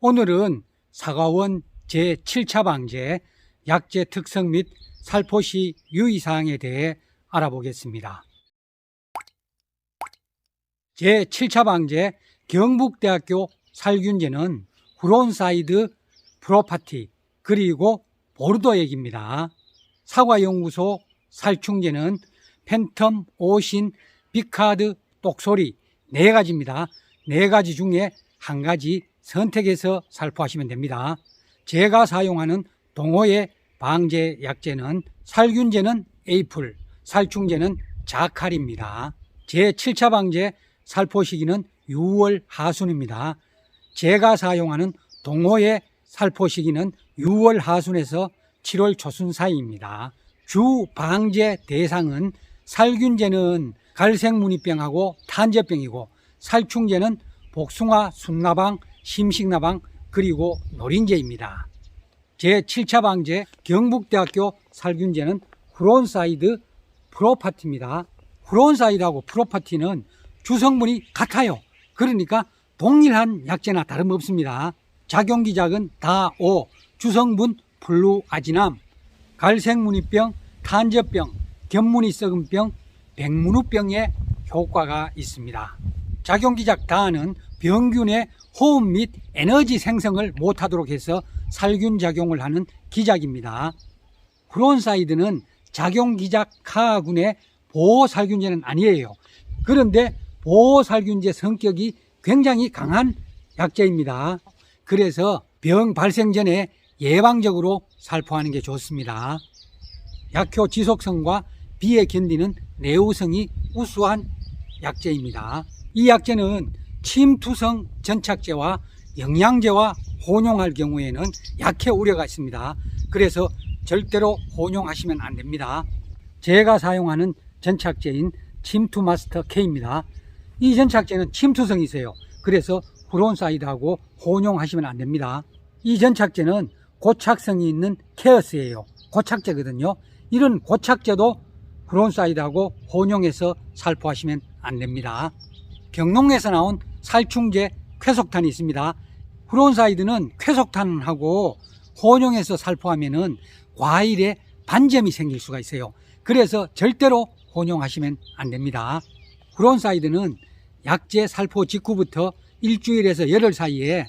오늘은 사과원 제7차 방제 약제 특성 및 살포시 유의사항에 대해 알아보겠습니다. 제7차 방제 경북대학교 살균제는 후론사이드, 프로파티, 그리고 보르도액입니다. 사과연구소 살충제는 팬텀, 오신, 비카드, 똑소리 4가지입니다. 4가지 중에 1가지 선택해서 살포하시면 됩니다. 제가 사용하는 동호회 방제 약제는 살균제는 에이플, 살충제는 자칼입니다. 제7차 방제 살포 시기는 6월 하순입니다. 제가 사용하는 동호회 살포 시기는 6월 하순에서 7월 초순 사이입니다. 주 방제 대상은 살균제는 갈색무늬병하고 탄저병이고 살충제는 복숭아, 순나방, 심식나방, 그리고 노린제입니다. 제7차 방제 경북대학교 살균제는 후론사이드, 프로파티입니다. 후론사이드하고 프로파티는 주성분이 같아요. 그러니까 동일한 약제나 다름없습니다. 작용기작은 다 O, 주성분 플루아지남, 갈색무늬병, 탄저병, 겹무늬 썩은병, 백문우병에 효과가 있습니다. 작용기작 다는 병균의 호흡 및 에너지 생성을 못하도록 해서 살균작용을 하는 기작입니다. 후론사이드는 작용기작 카군의 보호살균제는 아니에요. 그런데 보호살균제 성격이 굉장히 강한 약제입니다. 그래서 병 발생 전에 예방적으로 살포하는 게 좋습니다. 약효 지속성과 비에 견디는 내우성이 우수한 약제입니다. 이 약제는 침투성 전착제와 영양제와 혼용할 경우에는 약해 우려가 있습니다. 그래서 절대로 혼용하시면 안 됩니다. 제가 사용하는 전착제인 침투마스터 K입니다. 이 전착제는 침투성이 있어요. 그래서 후론사이드하고 혼용하시면 안 됩니다. 이 전착제는 고착성이 있는 케어스예요. 고착제거든요. 이런 고착제도 후론사이드하고 혼용해서 살포하시면 안 됩니다. 경농에서 나온 살충제 쾌속탄이 있습니다. 후론사이드는 쾌속탄하고 혼용해서 살포하면은 과일에 반점이 생길 수가 있어요. 그래서 절대로 혼용하시면 안 됩니다. 후론사이드는 약제 살포 직후부터 일주일에서 열흘 사이에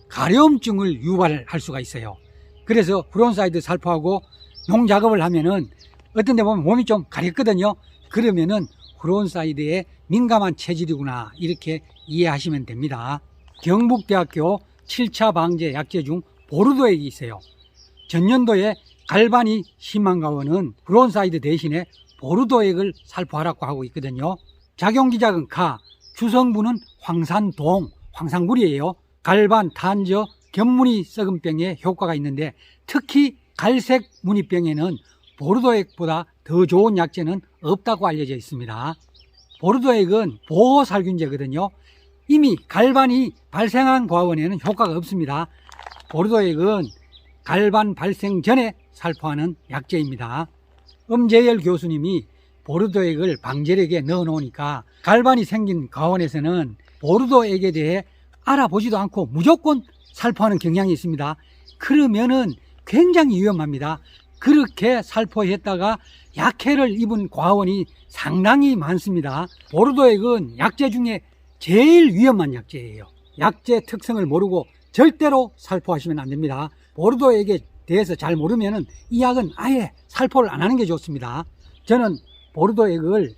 가려움증을 유발할 수가 있어요. 그래서 후론사이드 살포하고 농작업을 하면은 어떤 데 보면 몸이 좀 가렵거든요. 그러면은 후론사이드에 민감한 체질이구나 이렇게 이해하시면 됩니다. 경북대학교 7차 방제 약제 중 보르도액이 있어요. 전년도에 갈반이 심한 가원은 후론사이드 대신에 보르도액을 살포하라고 하고 있거든요. 작용기작은 가, 주성분은 황산동, 황산구리예요. 갈반, 탄저, 겹무늬 썩은병에 효과가 있는데 특히 갈색 무늬병에는 보르도액보다 더 좋은 약제는 없다고 알려져 있습니다. 보르도액은 보호살균제거든요. 이미 갈반이 발생한 과원에는 효과가 없습니다. 보르도액은 갈반 발생 전에 살포하는 약제입니다. 엄재열 교수님이 보르도액을 방제력에 넣어 놓으니까 갈반이 생긴 과원에서는 보르도액에 대해 알아보지도 않고 무조건 살포하는 경향이 있습니다. 그러면은 굉장히 위험합니다. 그렇게 살포했다가 약해를 입은 과원이 상당히 많습니다. 보르도액은 약제 중에 제일 위험한 약제예요. 약제 특성을 모르고 절대로 살포하시면 안 됩니다. 보르도액에 대해서 잘 모르면은 이 약은 아예 살포를 안 하는 게 좋습니다. 저는 보르도액을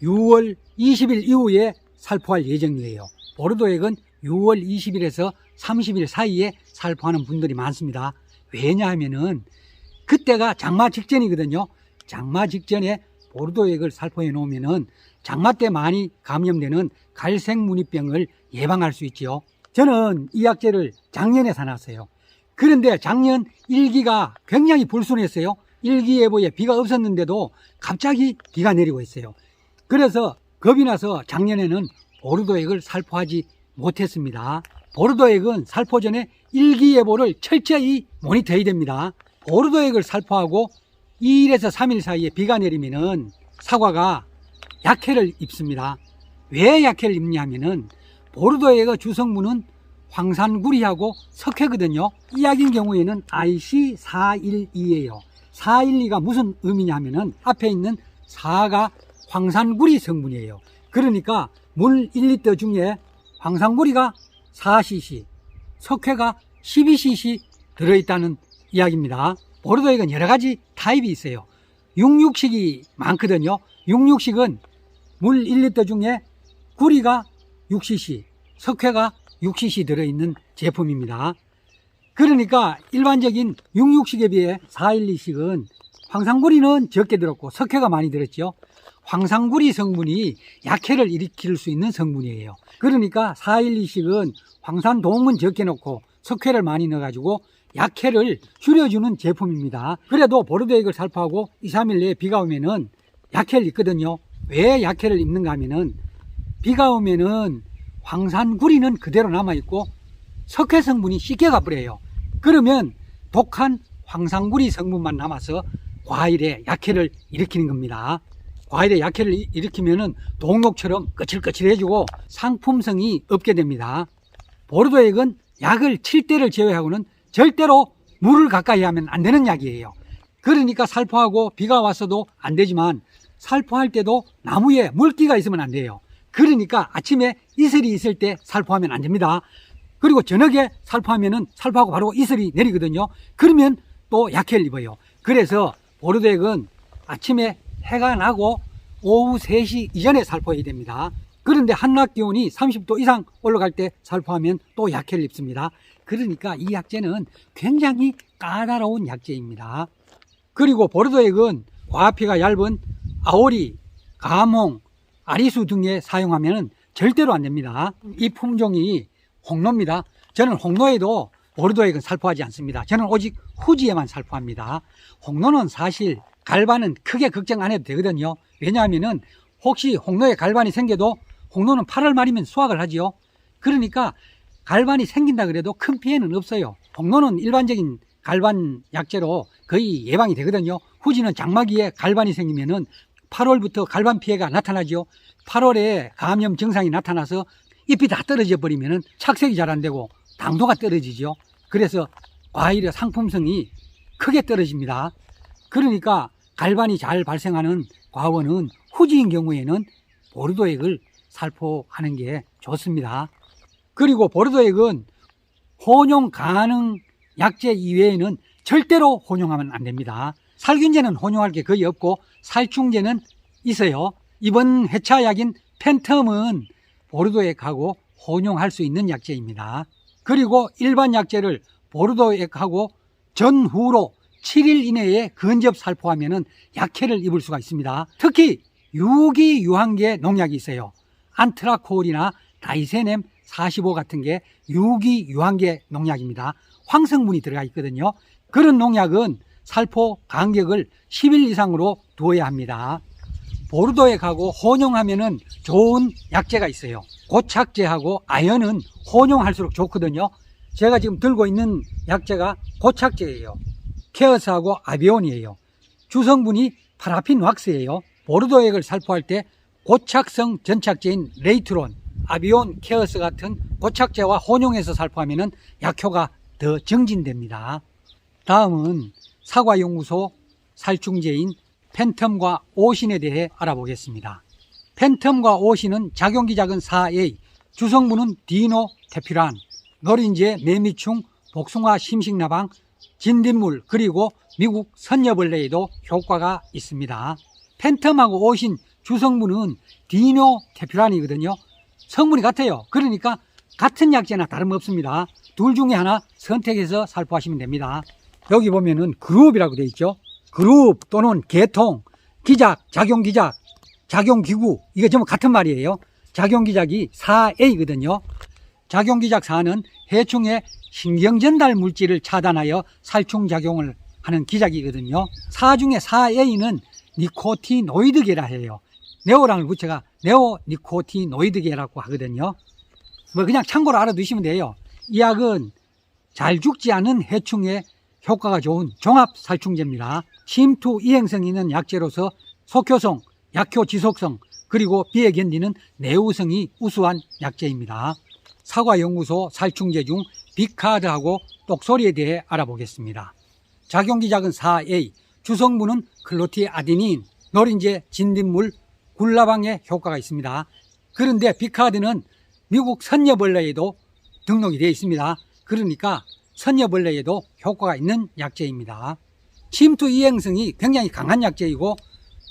6월 20일 이후에 살포할 예정이에요. 보르도액은 6월 20일에서 30일 사이에 살포하는 분들이 많습니다. 왜냐하면은 그때가 장마 직전이거든요. 장마 직전에 보르도액을 살포해 놓으면은 장마 때 많이 감염되는 갈색무늬병을 예방할 수 있지요. 저는 이 약제를 작년에 사놨어요. 그런데 작년 일기가 굉장히 불순했어요. 일기예보에 비가 없었는데도 갑자기 비가 내리고 있어요. 그래서 겁이 나서 작년에는 보르도액을 살포하지 못했습니다. 보르도액은 살포 전에 일기예보를 철저히 모니터해야 됩니다. 보르도액을 살포하고 2일에서 3일 사이에 비가 내리면은 사과가 약해를 입습니다. 왜 약해를 입냐면은 보르도액의 주성분은 황산구리하고 석회거든요. 이 약인 경우에는 IC412예요. 412가 무슨 의미냐 하면은 앞에 있는 4가 황산구리 성분이에요. 그러니까 물 1리터 중에 황산구리가 4cc, 석회가 12cc 들어있다는 이야기입니다. 보르도액은 여러 가지 타입이 있어요. 66식이 많거든요. 66식은 물 1리터 중에 구리가 6cc, 석회가 6cc 들어있는 제품입니다. 그러니까 일반적인 66식에 비해 412식은 황산구리는 적게 들었고 석회가 많이 들었죠. 황산구리 성분이 약해를 일으킬 수 있는 성분이에요. 그러니까 412식은 황산동은 적게 넣고 석회를 많이 넣어가지고 약해를 줄여주는 제품입니다. 그래도 보르도액을 살포하고 2, 3일 내에 비가 오면은 약해를 입거든요. 왜 약해를 입는가 하면은 비가 오면은 황산구리는 그대로 남아있고 석회 성분이 씻겨 가버려요. 그러면 독한 황산구리 성분만 남아서 과일에 약해를 일으키는 겁니다. 과일에 약해를 일으키면은 동록처럼 거칠거칠해지고 상품성이 없게 됩니다. 보르도액은 약을 칠 때를 제외하고는 절대로 물을 가까이 하면 안 되는 약이에요. 그러니까 살포하고 비가 왔어도 안 되지만 살포할 때도 나무에 물기가 있으면 안 돼요. 그러니까 아침에 이슬이 있을 때 살포하면 안 됩니다. 그리고 저녁에 살포하면은 살포하고 바로 이슬이 내리거든요. 그러면 또 약해를 입어요. 그래서 보르도액은 아침에 해가 나고 오후 3시 이전에 살포해야 됩니다. 그런데 한낮 기온이 30도 이상 올라갈 때 살포하면 또 약해를 입습니다. 그러니까 이 약재는 굉장히 까다로운 약재입니다. 그리고 보르도액은 과피가 얇은 아오리, 감홍, 아리수 등에 사용하면 절대로 안 됩니다. 이 품종이 홍로입니다. 저는 홍로에도 보르도액은 살포하지 않습니다. 저는 오직 후지에만 살포합니다. 홍로는 사실 갈반은 크게 걱정 안 해도 되거든요. 왜냐하면은 혹시 홍로에 갈반이 생겨도 홍로는 8월 말이면 수확을 하지요. 그러니까 갈반이 생긴다 그래도 큰 피해는 없어요. 홍로는 일반적인 갈반 약재로 거의 예방이 되거든요. 후지는 장마기에 갈반이 생기면은 8월부터 갈반 피해가 나타나죠. 8월에 감염 증상이 나타나서 잎이 다 떨어져 버리면은 착색이 잘 안 되고 당도가 떨어지죠. 그래서 과일의 상품성이 크게 떨어집니다. 그러니까 갈반이 잘 발생하는 과원은 후지인 경우에는 보르도액을 살포하는 게 좋습니다. 그리고 보르도액은 혼용 가능 약재 이외에는 절대로 혼용하면 안 됩니다. 살균제는 혼용할 게 거의 없고 살충제는 있어요. 이번 회차 약인 펜텀은 보르도액하고 혼용할 수 있는 약재입니다. 그리고 일반 약재를 보르도액하고 전후로 7일 이내에 근접 살포하면 약해를 입을 수가 있습니다. 특히 유기 유한계 농약이 있어요. 안트라콜이나 다이세넴 45 같은 게 유기 유한계 농약입니다. 황성분이 들어가 있거든요. 그런 농약은 살포 간격을 10일 이상으로 두어야 합니다. 보르도액하고 혼용하면 좋은 약재가 있어요. 고착제하고 아연은 혼용할수록 좋거든요. 제가 지금 들고 있는 약재가 고착제예요. 케어스하고 아비온이에요. 주성분이 파라핀 왁스예요. 보르도액을 살포할 때 고착성 전착제인 레이트론, 아비온, 케어스 같은 고착제와 혼용해서 살포하면 약효가 더 증진됩니다. 다음은 사과연구소 살충제인 펜텀과 오신에 대해 알아보겠습니다. 펜텀과 오신은 작용기작은 4A, 주성분은 디노테퓨란, 노린재, 매미충, 복숭아 심식나방, 진딧물, 그리고 미국 선녀벌레에도 효과가 있습니다. 펜텀하고 오신 주성분은 디노테퓨란이거든요. 성분이 같아요. 그러니까 같은 약재나 다름없습니다. 둘 중에 하나 선택해서 살포하시면 됩니다. 여기 보면은 그룹이라고 되어 있죠. 그룹 또는 계통, 기작, 작용기작, 작용기구, 이게 전부 같은 말이에요. 작용기작이 4A거든요. 작용기작 4는 해충의 신경전달 물질을 차단하여 살충작용을 하는 기작이거든요. 4 중에 4A는 니코티노이드계라 해요. 네오랑을 붙여가 네오니코티노이드계라고 하거든요. 뭐 그냥 참고로 알아두시면 돼요. 이 약은 잘 죽지 않은 해충에 효과가 좋은 종합살충제입니다. 침투 이행성이 있는 약재로서 속효성, 약효 지속성, 그리고 비에 견디는 내우성이 우수한 약재입니다. 사과연구소 살충제 중 비카드하고 똑소리에 대해 알아보겠습니다. 작용기작은 4A, 주성분은 클로티아데닌, 노린제, 진딧물, 굴라방에 효과가 있습니다. 그런데 비카드는 미국 선녀벌레에도 등록이 되어 있습니다. 그러니까 선녀벌레에도 효과가 있는 약재입니다. 침투 이행성이 굉장히 강한 약재이고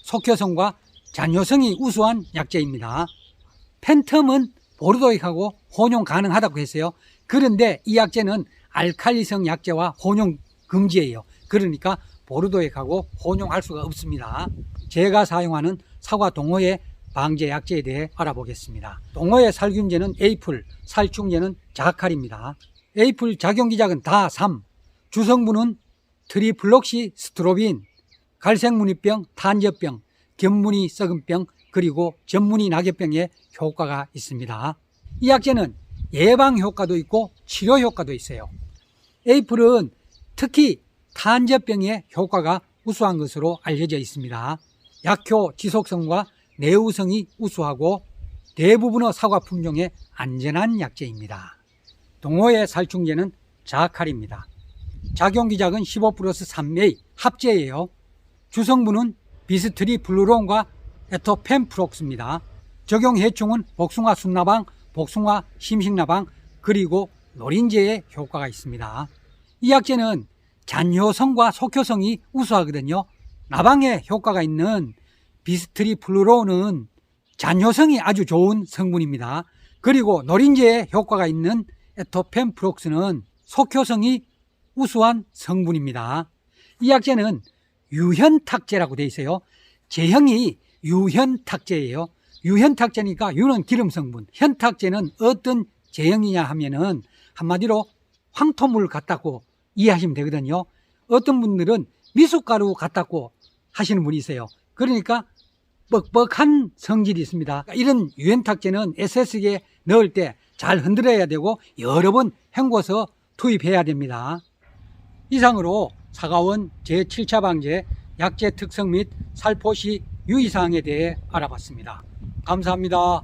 속효성과 잔효성이 우수한 약재입니다. 펜텀은 보르도익하고 혼용 가능하다고 했어요. 그런데 이 약재는 알칼리성 약재와 혼용 금지예요. 그러니까 보르도익하고 혼용할 수가 없습니다. 제가 사용하는 사과 동호회 방제 약재에 대해 알아보겠습니다. 동호회 살균제는 에이플, 살충제는 자칼입니다. 에이플 작용기작은 다 3, 주성분은 트리플록시스트로빈, 갈색무늬병, 탄저병, 겹무늬 썩은병, 그리고 전무늬 낙엽병에 효과가 있습니다. 이 약재는 예방 효과도 있고 치료 효과도 있어요. 에이플은 특히 탄저병에 효과가 우수한 것으로 알려져 있습니다. 약효 지속성과 내우성이 우수하고 대부분의 사과 품종에 안전한 약재입니다. 동호회 살충제는 자칼입니다. 작용기작은 15+3A 합제예요. 주성분은 비스트리플루론과 에토펜프록스입니다. 적용해충은 복숭아 순나방, 복숭아 심식나방, 그리고 노린재에 효과가 있습니다. 이 약재는 잔효성과 속효성이 우수하거든요. 나방에 효과가 있는 비스트리플루론은 잔효성이 아주 좋은 성분입니다. 그리고 노린재에 효과가 있는 에토펜프록스는 속효성이 우수한 성분입니다. 이 약재는 유현탁제라고 되어 있어요. 제형이 유현탁제예요. 유현탁제니까 유는 기름 성분, 현탁제는 어떤 제형이냐 하면은 한마디로 황토물 같다고 이해하시면 되거든요. 어떤 분들은 미숫가루 같다고 하시는 분이 있어요. 그러니까 뻑뻑한 성질이 있습니다. 이런 유현탁제는 SS기에 넣을 때 잘 흔들어야 되고 여러 번 헹궈서 투입해야 됩니다. 이상으로 사과원 제7차 방제 약재 특성 및 살포시 유의사항에 대해 알아봤습니다. 감사합니다.